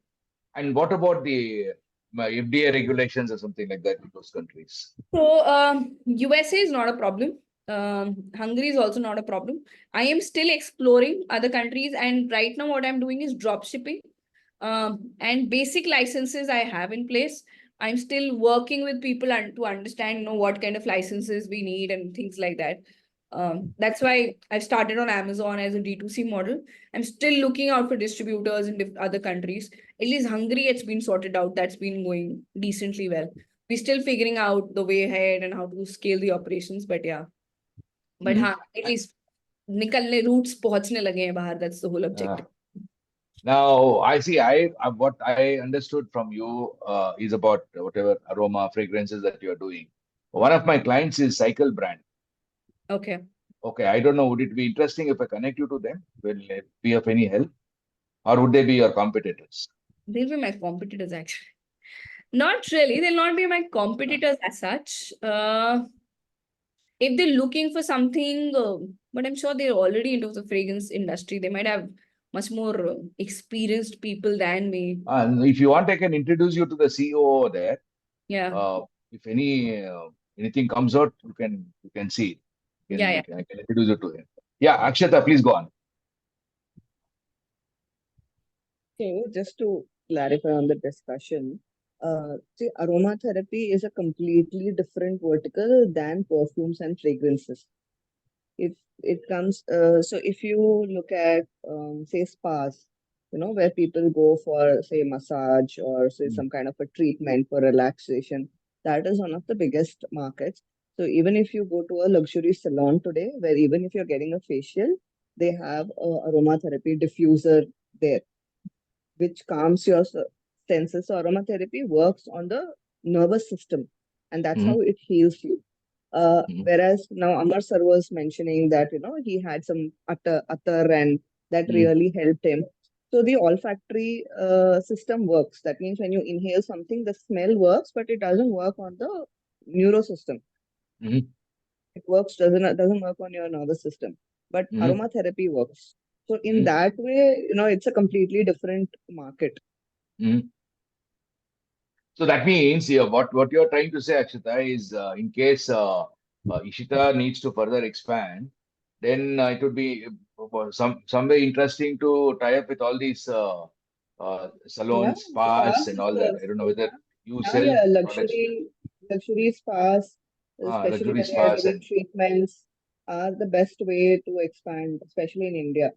And what about the FDA regulations or something like that in those countries? So USA is not a problem. Hungary is also not a problem. I am still exploring other countries, and right now what I'm doing is drop shipping. And basic licenses I have in place. I'm still working with people to understand, what kind of licenses we need and things like that. That's why I've started on Amazon as a D2C model. I'm still looking out for distributors in other countries. At least Hungary, it's been sorted out. That's been going decently well. We're still figuring out the way ahead and how to scale the operations, but yeah. But at least निकलने roots पहुंचने लगे हैं बाहर. That's the whole objective. Now, I see. What I understood from you is about whatever aroma fragrances that you are doing. One of my clients is Cycle Brand. Okay. Okay, I don't know. Would it be interesting if I connect you to them? Will it be of any help, or would they be your competitors? They'll be my competitors actually. Not really. They'll not be my competitors as such. If they're looking for something, but I'm sure they're already into the fragrance industry. They might have much more experienced people than me. And if you want, I can introduce you to the CEO there. Yeah. If anything comes out, you can see. Yeah. I can introduce you to him. Yeah, Akshata, please go on. So just to clarify on the discussion, see, aromatherapy is a completely different vertical than perfumes and fragrances. If it comes, so if you look at, say, spas, where people go for, say, massage or say some kind of a treatment for relaxation, that is one of the biggest markets. So even if you go to a luxury salon today, where even if you're getting a facial, they have a aromatherapy diffuser there, which calms your senses. So aromatherapy works on the nervous system, and that's how it heals you. Whereas now Amar sir was mentioning that he had some attar and that really helped him. So the olfactory system works. That means when you inhale something, the smell works, but it doesn't work on the neuro system. It doesn't work on your nervous system, but aromatherapy works. So in that way, it's a completely different market. So that means what you're trying to say, Akshata, is in case Ishita needs to further expand, then it would be some way interesting to tie up with all these salons, spas, and all that. I don't know whether you sell products, Luxury spas, especially luxury when you're spas, giving treatments, are the best way to expand, especially in India.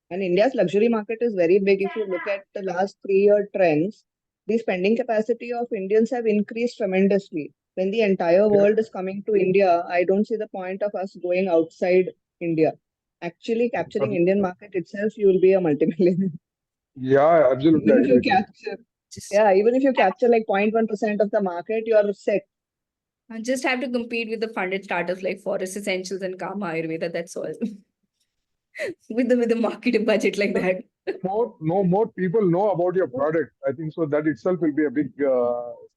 And India's luxury market is very big. If you look at the last 3-year trends, the spending capacity of Indians have increased tremendously. When the entire world is coming to India, I don't see the point of us going outside India. Actually, capturing Indian market itself, you will be a multimillionaire. Yeah, absolutely. Even if you capture like 0.1% of the market, you are set. I just have to compete with the funded startups like Forest Essentials and Kama Ayurveda. That's all. with the marketing budget like that. More people know about your product. I think so that itself will be a big game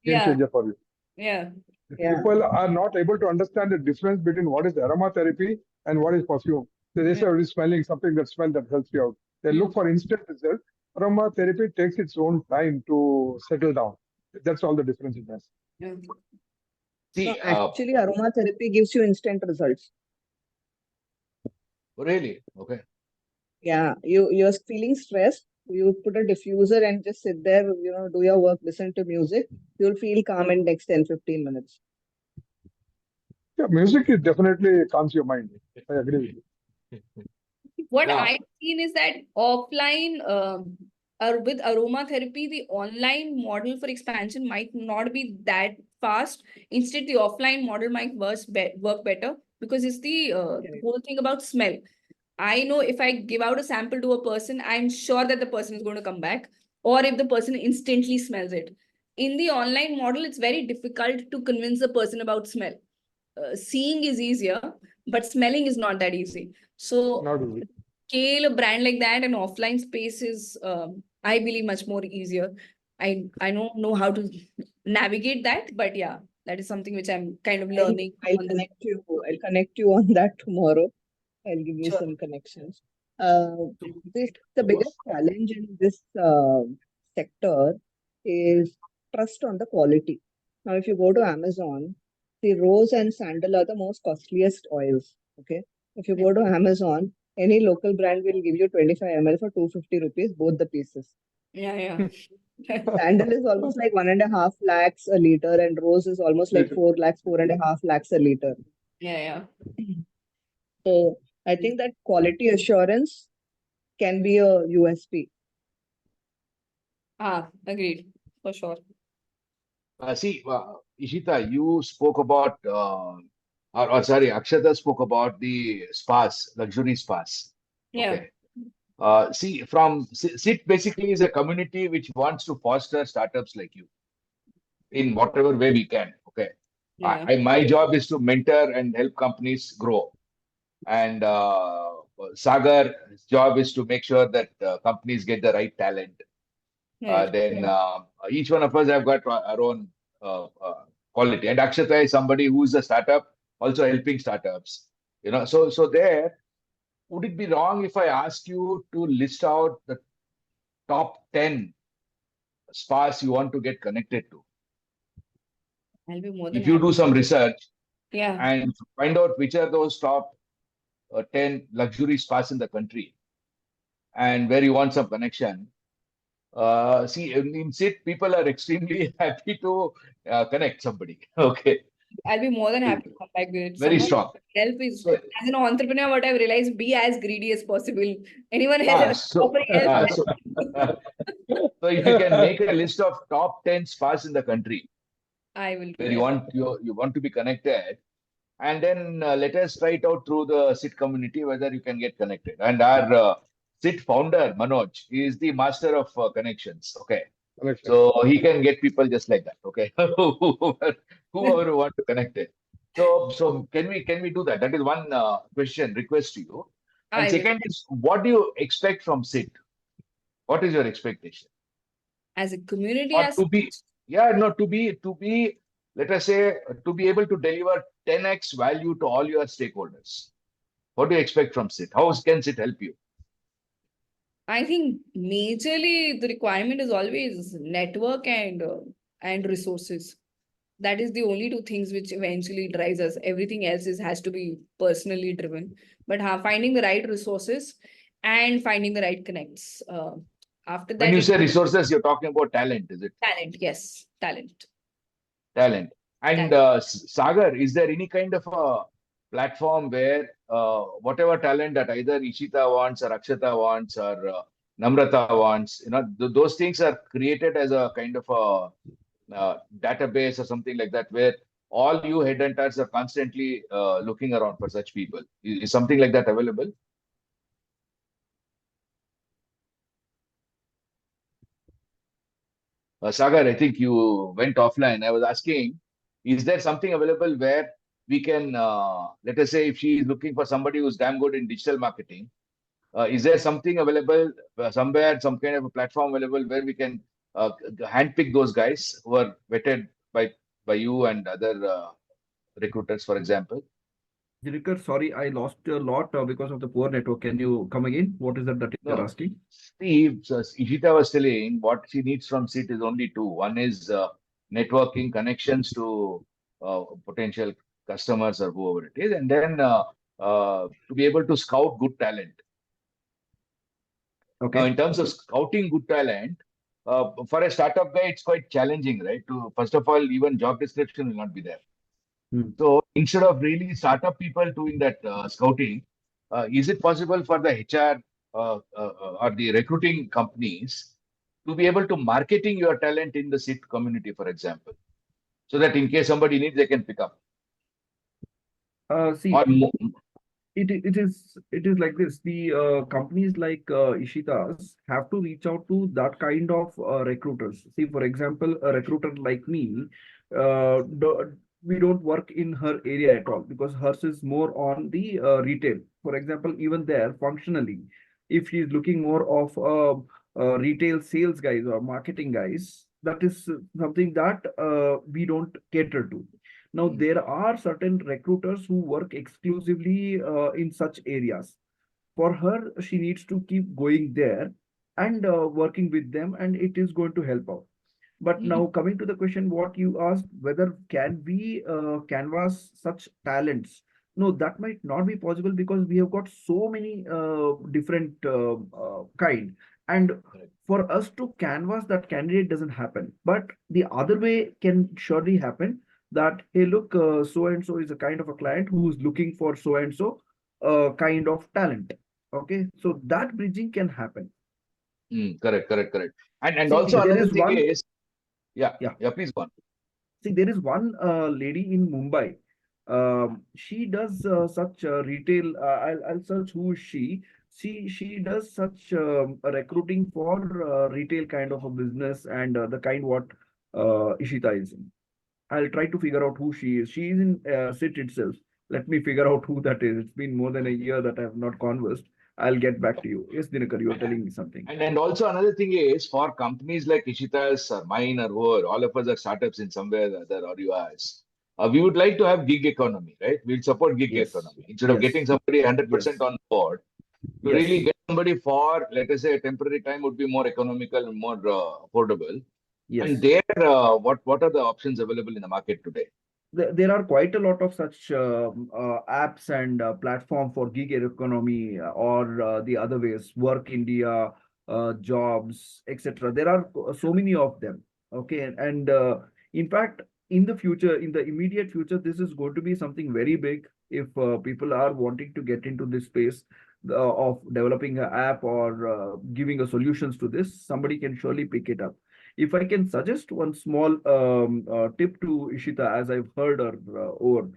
Yeah. changer for you. Yeah. If Yeah. people are not able to understand the difference between what is aromatherapy and what is perfume. So they say it is smelling something that smells that helps you out. They look for instant result. Aromatherapy takes its own time to settle down. That's all the difference it has. Yeah. No, See, actually, aromatherapy gives you instant results. really? Okay. Yeah, you're feeling stressed. You put a diffuser and just sit there, do your work, listen to music. You'll feel calm in next 10-15 minutes. Yeah, music is definitely calms your mind. I agree with you. What Now, I've seen is that offline, or with aromatherapy, the online model for expansion might not be that fast. Instead, the offline model might work better because it's the Correct. whole thing about smell. I know if I give out a sample to a person, I'm sure that the person is going to come back, or if the person instantly smells it. In the online model, it's very difficult to convince the person about smell. Seeing is easier, but smelling is not that easy. So Not easy. scale a brand like that in offline space is, I believe, much more easier. I don't know how to navigate that, but yeah, that is something which I'm kind of learning I'll on this. connect you on that tomorrow. I'll give you Sure. some connections. The biggest challenge in this sector is trust on the quality. Now, if you go to Amazon, the rose and sandal are the most costliest oils. Okay. If you go to Amazon, any local brand will give you 25 ml for 250 rupees, both the pieces. Yeah, yeah. Sandal is almost like 1.5 lakhs a liter, and rose is almost like 4 lakhs, 4.5 lakhs a liter. Yeah, yeah. So I think that quality assurance can be a USP. Agreed. For sure. see, Ishita, you spoke about, or sorry, Akshata spoke about the spas, luxury spas. Yeah. Okay. See, SIT basically is a community which wants to foster startups like you in whatever way we can. Okay. Yeah. My job is to mentor and help companies grow. And Sagar's job is to make sure that companies get the right talent. Right. Then each one of us have got our own quality. And Akshata is somebody who's a startup, also helping startups. So there, would it be wrong if I ask you to list out the top 10 spas you want to get connected to? I'll be more than If you happy. do some research Yeah. and find out which are those top 10 luxury spas in the country and where you want some connection, see, in SIT, people are extremely happy to connect somebody. Okay. I'll be more than happy to come back with it. Very Someone strong. help is, So, as an entrepreneur, what I've realized, be as greedy as possible. Anyone ah, else so, offering help? ah, so, so if you can make a list of top 10 spas in the country I will do where that. you want to be connected, and then let us try it out through the SIT community whether you can get connected. And our SIT founder Manoj is the master of connections. Okay, Connection. so he can get people just like that. Okay, whoever want to connect it. So can we do that? That is one question request to you. And I will. second is, what do you expect from SIT? What is your expectation? As a community, Or as to be, yeah, no, to be, let us say, to be able to deliver 10x value to all your stakeholders. What do you expect from SIT? How can SIT help you? I think majorly the requirement is always network and resources. That is the only two things which eventually drives us. Everything else has to be personally driven. But finding the right resources and finding the right connects. After When that, you it say resources, you're talking about talent, is it? talent. Yes, talent. Talent. And Talent. Sagar, is there any kind of a platform where whatever talent that either Ishita wants or Akshata wants or Namrata wants, those things are created as a kind of a database or something like that, where all you headhunters are constantly looking around for such people. Is something like that available? Sagar, I think you went offline. I was asking Is there something available where we can, let us say, if she is looking for somebody who's damn good in digital marketing, is there something available somewhere, some kind of a platform available where we can handpick those guys who are vetted by you and other recruiters, for example? Dinakar, sorry, I lost a lot because of the poor network. Can you come again? What is that you're No. asking? See, so Ishita was telling what she needs from SIT is only two. One is networking connections to potential customers or whoever it is, and then to be able to scout good talent. Now, Okay. in terms of scouting good talent, for a startup guy, it's quite challenging, right? To first of all, even job description will not be there. Hmm. So instead of really startup people doing that scouting, is it possible for the HR or the recruiting companies to be able to marketing your talent in the SIT community, for example, so that in case somebody needs, they can pick up? See, Or it is like this. The companies like Ishita's have to reach out to that kind of recruiters. See, for example, a recruiter like me, we don't work in her area at all because hers is more on the retail. For example, even there, functionally, if she's looking more of retail sales guys or marketing guys, that is something that we don't cater to. Now, there are certain recruiters who work exclusively in such areas. For her, she needs to keep going there and working with them, and it is going to help out. But now, coming to the question, what you asked, whether can we canvas such talents? No, that might not be possible because we have got so many different kind. And for us to canvas that candidate doesn't happen. But the other way can surely happen that, hey, look, so and so is a kind of a client who's looking for so and so kind of talent. Okay, so that bridging can happen. Correct. And See, also there another is thing one, is, yeah, yeah. please go on. See, there is one lady in Mumbai. She does such retail. I'll search who is she. She does such recruiting for retail kind of a business and the kind what Ishita is in. I'll try to figure out who she is. She is in SIT itself. Let me figure out who that is. It's been more than a year that I have not conversed. I'll get back to you. Yes, Dinakar, you are telling me something. And also another thing is for companies like Ishita's or mine or whoever, all of us are startups in some way or other, or yours. We would like to have gig economy, right? We'll support gig Yes, economy instead of getting yes, somebody 100% yes, on board. To really yes, get somebody for, let us say, a temporary time would be more economical and more affordable. And yes. there, what are the options available in the market today? There are quite a lot of such apps and platform for gig economy or the other ways, Work India, jobs, etc. There are so many of them. Okay, and in fact, in the future, in the immediate future, this is going to be something very big. If people are wanting to get into this space of developing an app or giving a solutions to this, somebody can surely pick it up. If I can suggest one small tip to Ishita, as I've heard her over,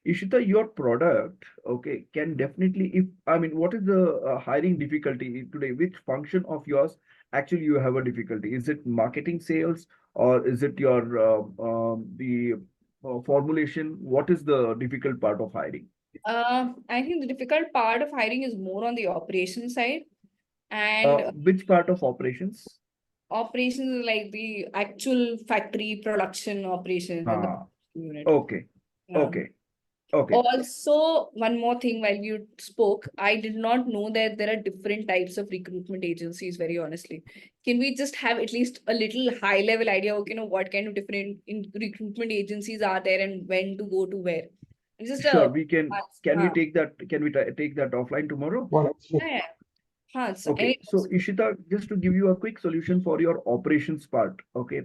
Ishita, your product, okay, can definitely, if I mean, what is the hiring difficulty today? Which function of yours actually you have a difficulty? Is it marketing sales or is it your the formulation? What is the difficult part of hiring? I think the difficult part of hiring is more on the operations side. And Which part of operations? operations is like the actual factory production operations and the Ah, unit. okay, Yeah. okay, okay. Also, one more thing while you spoke, I did not know that there are different types of recruitment agencies, very honestly. Can we just have at least a little high level idea of, what kind of different recruitment agencies are there and when to go to where? Just Sure, we can. Can we huh, take that? Can we take that offline tomorrow? Well, yeah. So Okay, so Ishita, just to give you a quick solution for your operations part. Okay,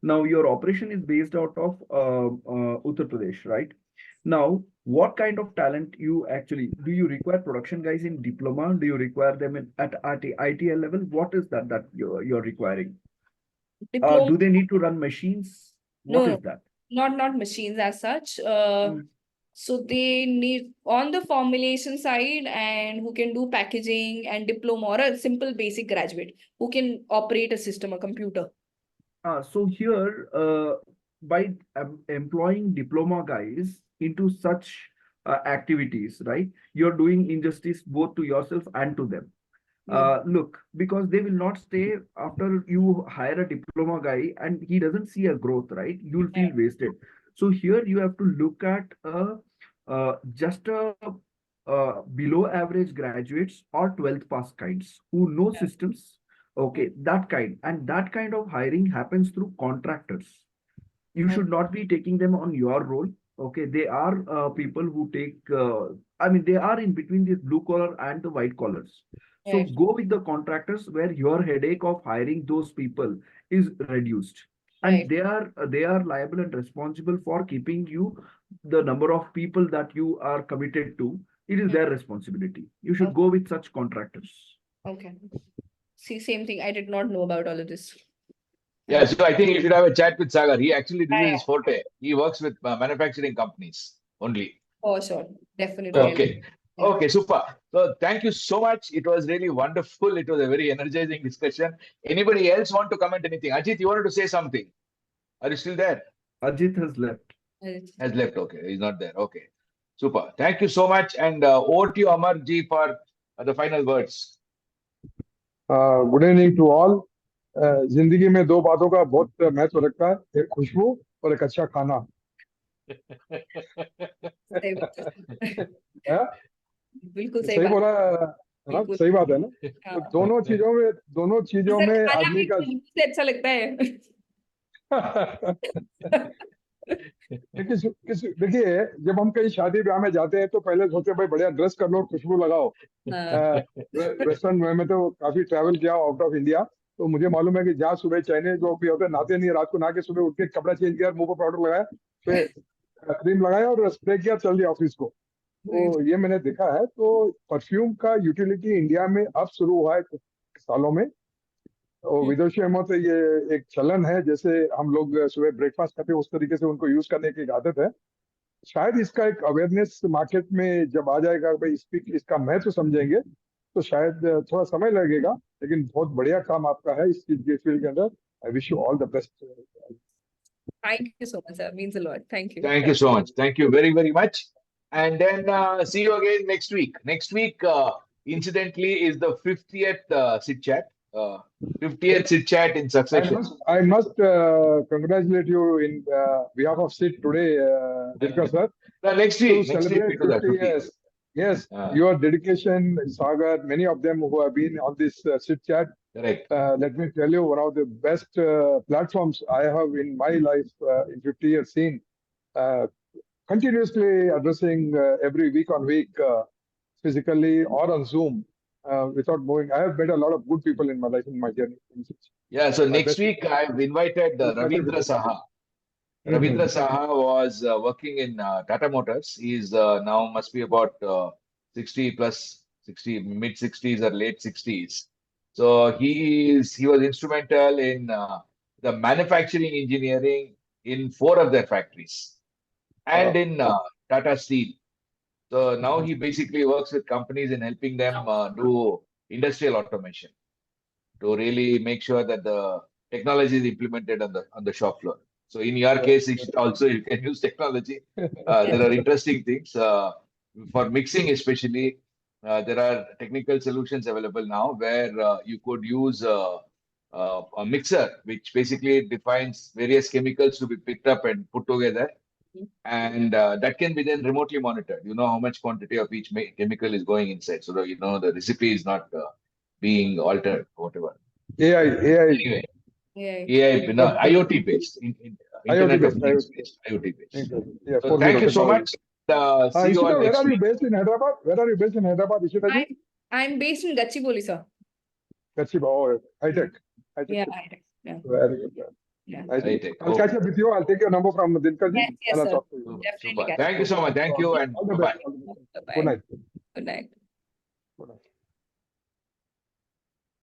now your operation is based out of Uttar Pradesh, right? Now, what kind of talent you actually do you require production guys in diploma? Do you require them at ITL level? What is that you're requiring? diploma, Do they need to run machines? What no, is that? not machines as such. Mm. So they need on the formulation side and who can do packaging and diploma or a simple basic graduate who can operate a system, a computer. So here, by employing diploma guys into such activities, right? You're doing injustice both to yourself and to them. Look, because they will not stay after you hire a diploma guy and he doesn't see a growth, right? You'll feel wasted. So here you have to look at just a below average graduates or 12th pass kinds who know systems. Okay, that kind. And that kind of hiring happens through contractors. You should not be taking them on your role. Okay, they are people who take, I mean, they are in between the blue collar and the white collars. So Right. go with the contractors where your headache of hiring those people is reduced. And Right. they are liable and responsible for keeping you the number of people that you are committed to. It is their responsibility. You should go with such contractors. Okay. See, same thing. I did not know about all of this. Yeah, so I think you should have a chat with Sagar. He actually, this Yeah, is his forte. He works with manufacturing companies only. for sure. Definitely. Okay. Yeah. Okay, super. So thank you so much. It was really wonderful. It was a very energizing discussion. Anybody else want to comment anything? Ajit, you wanted to say something? Are you still there? Ajit has left. Has left. Okay, he's not there. Okay, super. Thank you so much. And over to you, Amar ji, for the final words. Good evening to all. जिंदगी में दो बातों का बहुत महत्व रखता है, एक खुशबू और एक अच्छा खाना। सही बात है। हाँ? बिल्कुल सही सही बात। बोला ना? बिल्कुल। सही बात है ना? हाँ। तो दोनों चीजों सर, में खाना आदमी भी का खुशबू से अच्छा लगता है। देखिए, जब हम कहीं शादी ब्याह में जाते हैं तो पहले सोचते हैं भाई बढ़िया ड्रेस कर लो, खुशबू लगाओ। वेस्टर्न में तो काफी ट्रैवल किया आउट ऑफ इंडिया, तो मुझे मालूम है कि जहाँ सुबह चाइनीज लोग भी होते हैं, नहाते नहीं, रात को नहा के सुबह उठ के कपड़ा चेंज किया, मुंह पर पाउडर लगाया, फिर क्रीम लगाया और स्प्रे किया, चल दिया ऑफिस को। तो ये मैंने देखा है। तो परफ्यूम का यूटिलिटी इंडिया में अब शुरू हुआ है सालों में, और विदेशियों में तो ये एक चलन है, जैसे हम लोग सुबह ब्रेकफास्ट करते हैं उस तरीके से उनको यूज करने की एक आदत है। शायद इसका एक अवेयरनेस मार्केट में जब आ जाएगा, भाई इसका महत्व समझेंगे, तो शायद थोड़ा समय लगेगा, लेकिन बहुत बढ़िया काम आपका है इस चीज के फील्ड के अंदर। I wish you all the best. Thank you so much, sir. Means a lot. Thank you. Thank you so much. Thank you very, very much. And then see you again next week. Next week, incidentally, is the 50th sit chat. 50th sit chat in succession. I must congratulate you in behalf of SIT today, Dinakar sir. Next week. To celebrate 50 years. Yes, your dedication, Sagar, many of them who have been on this SIT chat. Correct. Let me tell you, one of the best platforms I have in my life in 50 years seen, continuously addressing every week on week, physically or on Zoom, without moving. I have met a lot of good people in my life, in my journey. Yeah, so next week I've invited Ravindra Saha. Ravindra Saha was working in Tata Motors. He's now must be about 60 plus, 60, mid 60s or late 60s. So he was instrumental in the manufacturing engineering in 4 of their factories and in Tata Steel. So now he basically works with companies in helping them do industrial automation to really make sure that the technology is implemented on the shop floor. So in your case, you can use technology. There are interesting things for mixing, especially. There are technical solutions available now where you could use a mixer, which basically defines various chemicals to be picked up and put together. And that can be then remotely monitored. You know how much quantity of each chemical is going inside. So that, you know, the recipe is not being altered, whatever. AI. AI, no, IoT based, Internet of Things based, IoT based. Yeah, so thank you so much. See you all Ishita, next where are you week. based in Hyderabad? Where are you based in Hyderabad, Ishita ji? I'm based in Gachibowli, sir. Gachibowli, high-tech. Yeah, high-tech. Yeah. Very good. Yeah. High-tech. I'll catch up with you. I'll take your number from Dinakar ji. Yes, and I'll sir. talk to you. Definitely. Super. Thank you so much. Thank you and All the bye-bye. best. Bye-bye. Good night. Good night.